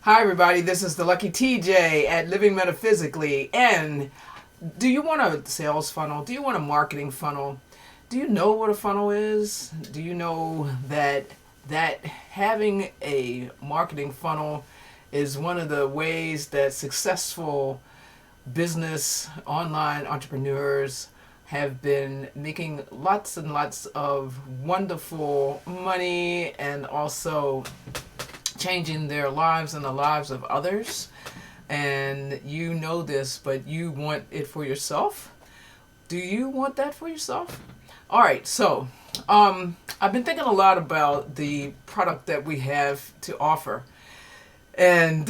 Hi, everybody. This is the Lucky TJ at Living Metaphysically. And do you want a sales funnel? Do you want a marketing funnel? Do you know what a funnel is? Do you know that having a marketing funnel is one of the ways that successful business online entrepreneurs have been making lots and lots of wonderful money and also changing their lives and the lives of others. And you know this, but you want it for yourself. Do you want that for yourself? All right, so I've been thinking a lot about the product that we have to offer. And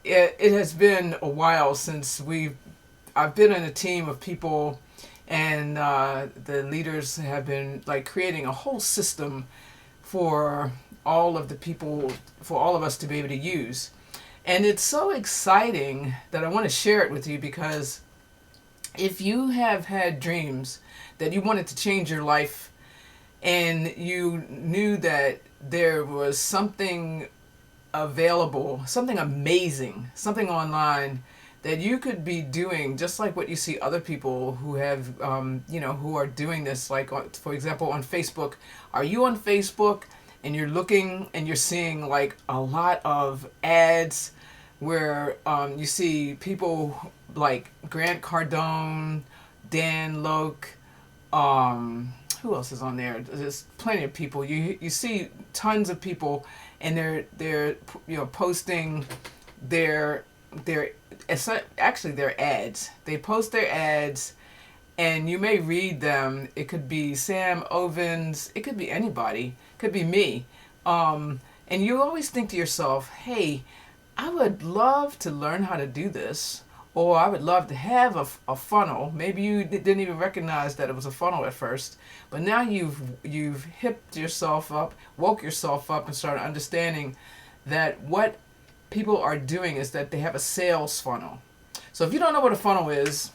it has been a while since I've been in a team of people, and the leaders have been like creating a whole system for all of the people, for all of us to be able to use. And it's so exciting that I want to share it with you, because if you have had dreams that you wanted to change your life and you knew that there was something available, something amazing, something online that you could be doing, just like what you see other people who have, who are doing this, like, for example, on Facebook. Are you on Facebook and you're looking and you're seeing like a lot of ads where you see people like Grant Cardone, Dan Loke, who else is on there? There's plenty of people. You see tons of people, and they're posting their actually their ads. They post their ads, and you may read them. It could be Sam Ovens. It could be anybody. It could be me. And you always think to yourself, hey, I would love to learn how to do this, or I would love to have a funnel. Maybe you didn't even recognize that it was a funnel at first, but now you've hipped yourself up, woke yourself up, and started understanding that what people are doing is that they have a sales funnel. So if you don't know what a funnel is,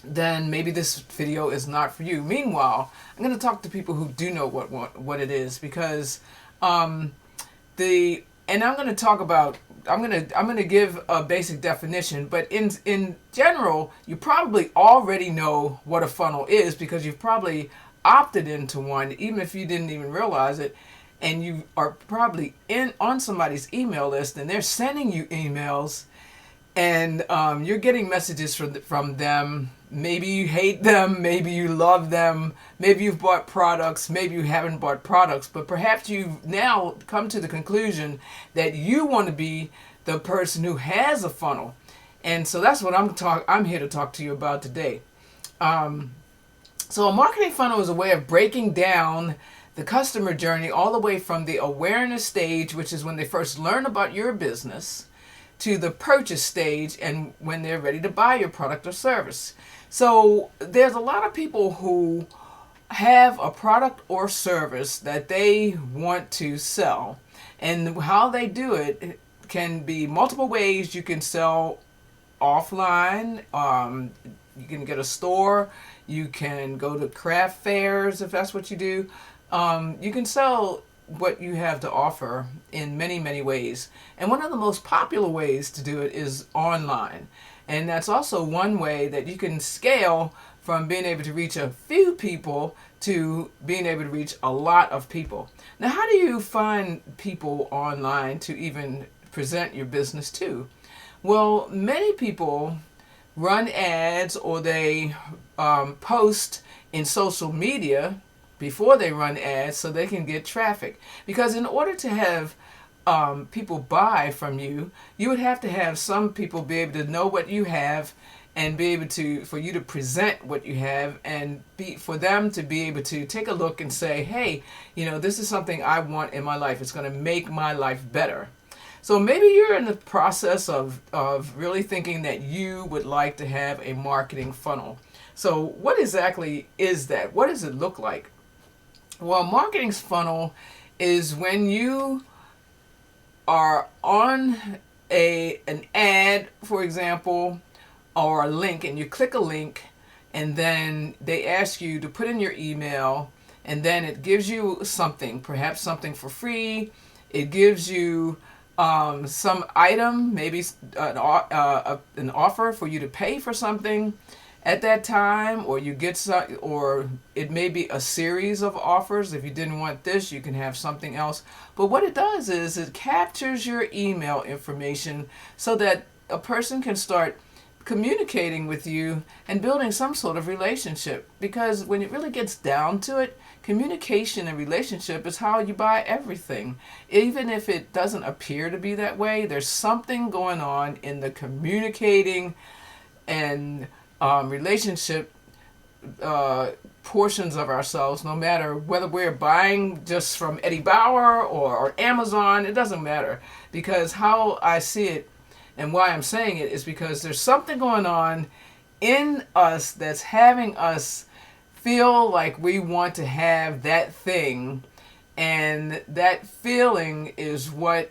then maybe this video is not for you. Meanwhile, I'm going to talk to people who do know what it is, because and I'm going to talk about, I'm going to give a basic definition, but in general, you probably already know what a funnel is, because you've probably opted into one, even if you didn't even realize it. And you are probably on somebody's email list, and they're sending you emails, and you're getting messages from them. Maybe you hate them, maybe you love them, maybe you've bought products, maybe you haven't bought products, but perhaps you've now come to the conclusion that you want to be the person who has a funnel. And so that's what I'm here to talk to you about today. So a marketing funnel is a way of breaking down the customer journey all the way from the awareness stage, which is when they first learn about your business, to the purchase stage and when they're ready to buy your product or service. So there's a lot of people who have a product or service that they want to sell, and how they do it can be multiple ways. You can sell offline. You can get a store. You can go to craft fairs if that's what you do. You can sell what you have to offer in many, many ways. And one of the most popular ways to do it is online. And that's also one way that you can scale from being able to reach a few people to being able to reach a lot of people. Now, how do you find people online to even present your business to? Well, many people run ads, or they post in social media before they run ads so they can get traffic. Because in order to have people buy from you, you would have to have some people be able to know what you have, and be able to, for you to present what you have, and for them to be able to take a look and say, hey, this is something I want in my life. It's going to make my life better. So maybe you're in the process of really thinking that you would like to have a marketing funnel. So what exactly is that? What does it look like? Well, marketing funnel is when you are on an ad, for example, or a link, and you click a link, and then they ask you to put in your email, and then it gives you something, perhaps something for free. It gives you some item, maybe an offer for you to pay for something at that time, or you get some, or it may be a series of offers. If you didn't want this, you can have something else. But what it does is it captures your email information so that a person can start communicating with you and building some sort of relationship. Because when it really gets down to it, communication and relationship is how you buy everything. Even if it doesn't appear to be that way, there's something going on in the communicating and relationship portions of ourselves, no matter whether we're buying just from Eddie Bauer or Amazon, it doesn't matter. Because how I see it and why I'm saying it is because there's something going on in us that's having us feel like we want to have that thing, and that feeling is what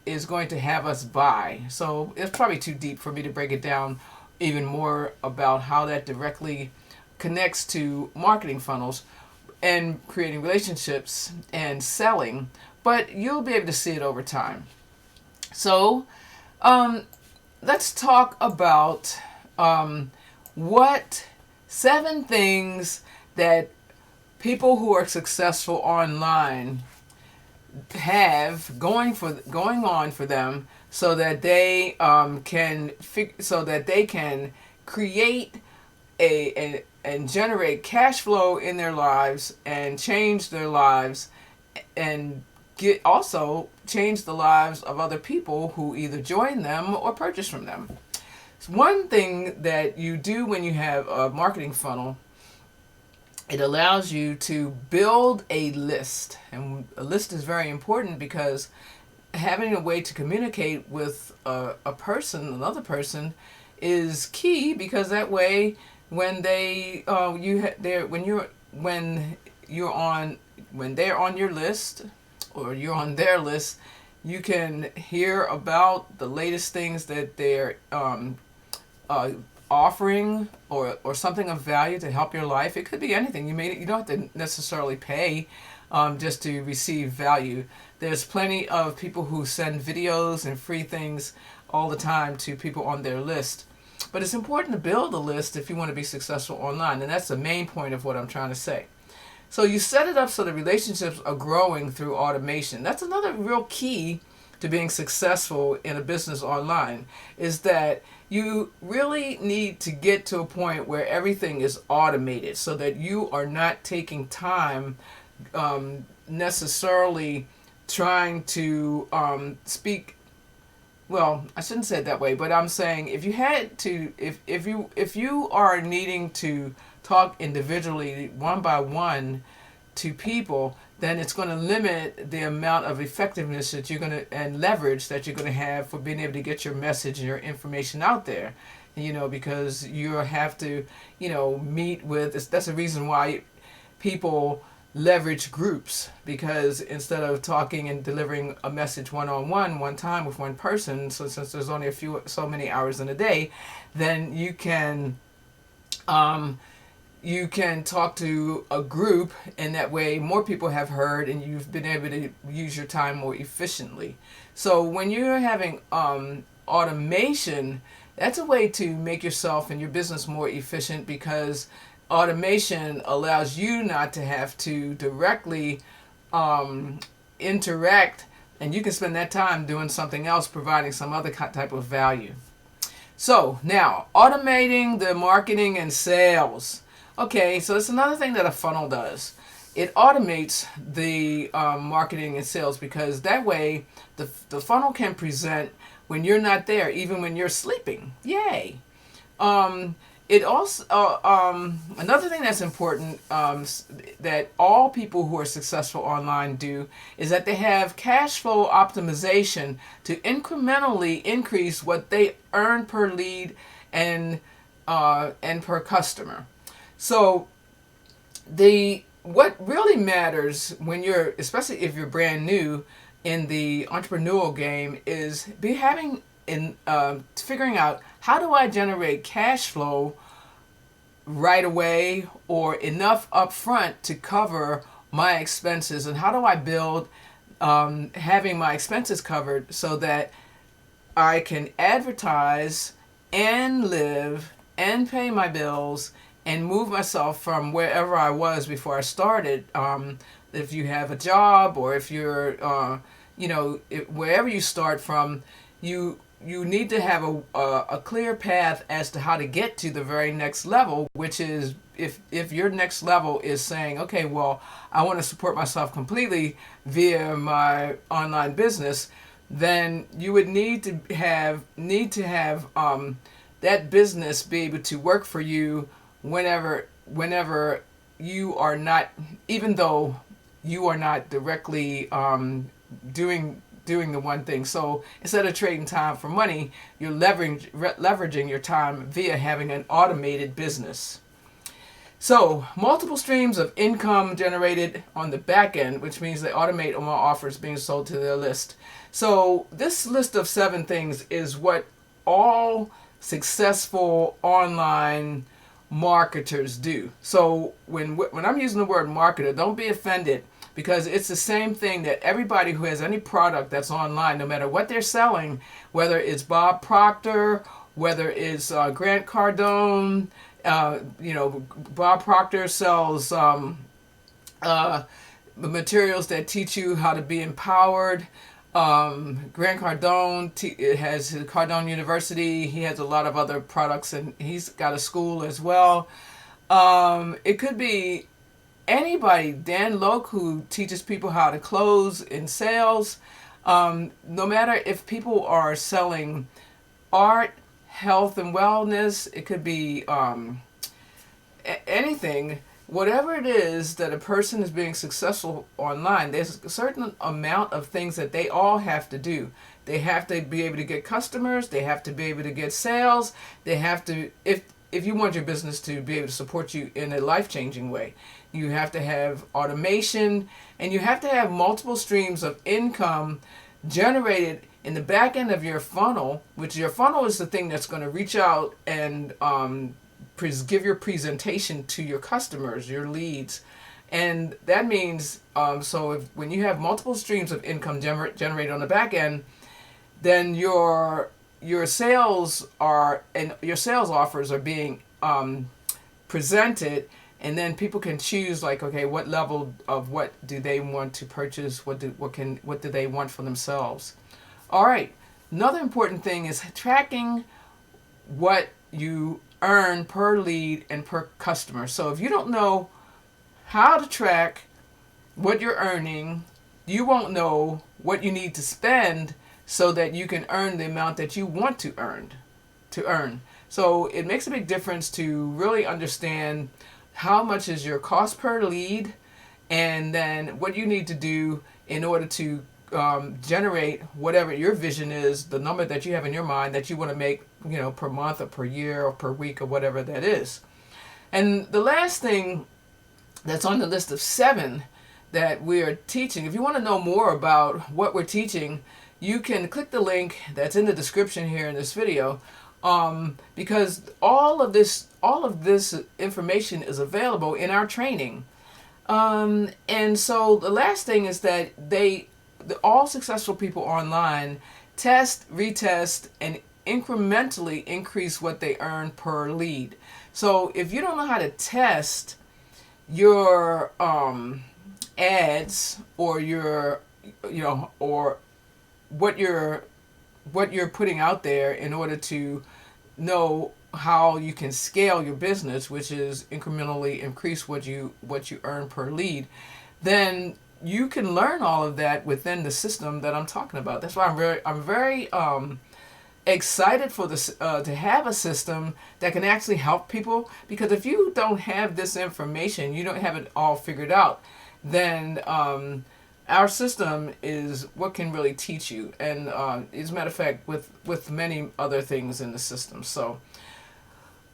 is going to have us buy. So it's probably too deep for me to break it down even more about how that directly connects to marketing funnels and creating relationships and selling, but you'll be able to see it over time. So let's talk about what 7 things that people who are successful online have going on for them, so that they can create and generate cash flow in their lives and change their lives, and also change the lives of other people who either join them or purchase from them. So one thing that you do when you have a marketing funnel, it allows you to build a list. And a list is very important because having a way to communicate with another person, is key, because that way when they're on your list, or you're on their list, you can hear about the latest things that they're offering, or something of value to help your life. It could be anything. You don't have to necessarily pay just to receive value. There's plenty of people who send videos and free things all the time to people on their list. But it's important to build a list if you want to be successful online, and that's the main point of what I'm trying to say. So you set it up so the relationships are growing through automation. That's another real key to being successful in a business online, is that you really need to get to a point where everything is automated, so that you are not taking time necessarily trying to speak. Well, I shouldn't say it that way, but I'm saying if you are needing to talk individually, one by one, to people, then it's going to limit the amount of effectiveness that you're going to, and leverage that you're going to have for being able to get your message and your information out there. Because you have to, meet with. That's the reason why people leverage groups, because instead of talking and delivering a message one-on-one one time with one person, so since there's only so many hours in a day, then you can talk to a group, and that way more people have heard, and you've been able to use your time more efficiently. So when you're having automation, that's a way to make yourself and your business more efficient, because automation allows you not to have to directly interact, and you can spend that time doing something else, providing some other type of value. So now, automating the marketing and sales. Okay, so it's another thing that a funnel does. It automates the marketing and sales, because that way the funnel can present when you're not there, even when you're sleeping. Yay! It also another thing that's important, that all people who are successful online do, is that they have cash flow optimization to incrementally increase what they earn per lead and per customer. So what really matters when especially if you're brand new in the entrepreneurial game, is figuring out, how do I generate cash flow right away, or enough upfront to cover my expenses, and how do I build having my expenses covered so that I can advertise and live and pay my bills and move myself from wherever I was before I started. If you have a job, or if you're, wherever you start from, you need to have a clear path as to how to get to the very next level, which is if your next level is saying, okay, well, I want to support myself completely via my online business, then you would need to have that business be able to work for you whenever you are not, even though you are not directly doing the one thing. So instead of trading time for money, you're leveraging your time via having an automated business. So multiple streams of income generated on the back end, which means they automate more offers being sold to their list. So this list of 7 things is what all successful online marketers do. So when I'm using the word marketer, don't be offended, because it's the same thing that everybody who has any product that's online, no matter what they're selling, whether it's Bob Proctor, whether it's Grant Cardone, Bob Proctor sells the materials that teach you how to be empowered. Grant Cardone has his Cardone University. He has a lot of other products, and he's got a school as well. It could be anybody. Dan Lok, who teaches people how to close in sales. No matter if people are selling art, health and wellness, it could be anything. Whatever it is that a person is being successful online, there's a certain amount of things that they all have to do. They have to be able to get customers. They have to be able to get sales. They have to, if you want your business to be able to support you in a life-changing way, you have to have automation, and you have to have multiple streams of income generated in the back end of your funnel, which your funnel is the thing that's going to reach out and give your presentation to your customers, your leads. And that means, when you have multiple streams of income generated on the back end, then your sales offers are being presented, and then people can choose, like, okay, what level of what do they want to purchase? What do they want for themselves? All right. Another important thing is tracking what you earn per lead and per customer. So if you don't know how to track what you're earning, you won't know what you need to spend so that you can earn the amount that you want to earn. So it makes a big difference to really understand how much is your cost per lead, and then what you need to do in order to generate whatever your vision is, the number that you have in your mind that you want to make, per month or per year or per week or whatever that is. And the last thing that's on the list of 7 that we are teaching, if you want to know more about what we're teaching, you can click the link that's in the description here in this video, because all of this information is available in our training. And so the last thing is that all successful people online test, retest, and incrementally increase what they earn per lead. So if you don't know how to test your ads, or your or what you're putting out there in order to know how you can scale your business, which is incrementally increase what you earn per lead, then you can learn all of that within the system that I'm talking about. That's why I'm very excited for this to have a system that can actually help people, because if you don't have this information, you don't have it all figured out, then our system is what can really teach you, and as a matter of fact, with many other things in the system. So,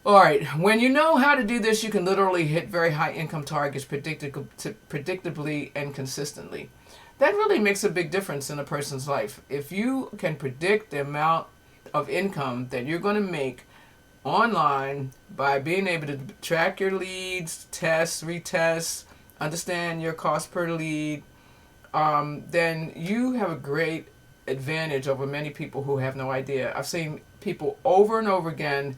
all right, when you know how to do this, you can literally hit very high income targets predictably and consistently. That really makes a big difference in a person's life. If you can predict the amount of income that you're going to make online by being able to track your leads, test, retest, understand your cost per lead, then you have a great advantage over many people who have no idea. I've seen people over and over again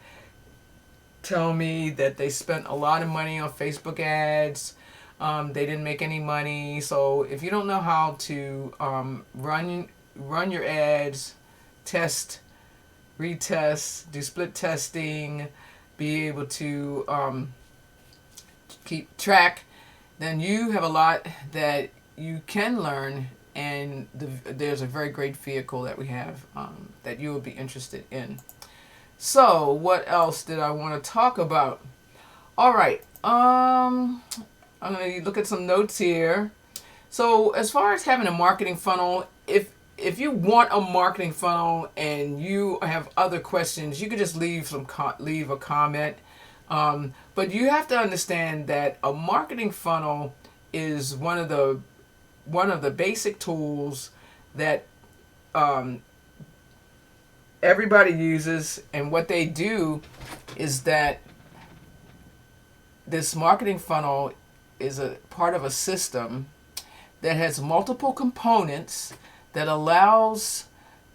tell me that they spent a lot of money on Facebook ads. They didn't make any money. So if you don't know how to run your ads, test, retest, do split testing, be able to keep track, then you have a lot that you can learn, and there's a very great vehicle that we have that you will be interested in. So what else did I want to talk about? All right, I'm going to look at some notes here. So as far as having a marketing funnel, if you want a marketing funnel and you have other questions, you can just leave a comment. But you have to understand that a marketing funnel is one of the basic tools that everybody uses, and what they do is that this marketing funnel is a part of a system that has multiple components that allows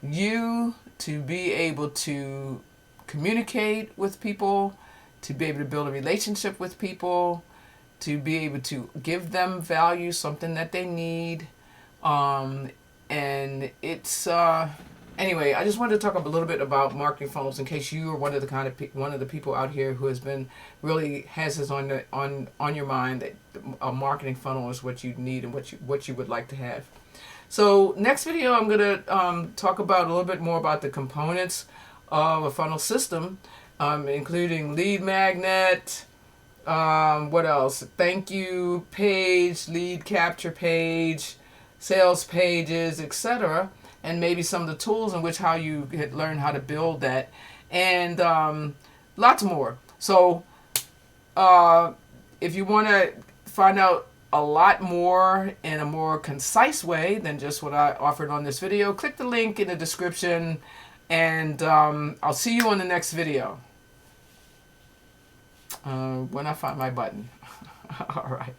you to be able to communicate with people, to be able to build a relationship with people, to be able to give them value, something that they need. And it's anyway, I just wanted to talk a little bit about marketing funnels in case you are one of the people out here who has this on your mind, that a marketing funnel is what you need and what you would like to have. So next video, I'm going to talk about a little bit more about the components of a funnel system, including lead magnet, what else? Thank you page, lead capture page, sales pages, etc., and maybe some of the tools in which how you learn how to build that, and lots more. So if you want to find out a lot more in a more concise way than just what I offered on this video, click the link in the description, and I'll see you on the next video when I find my button. All right.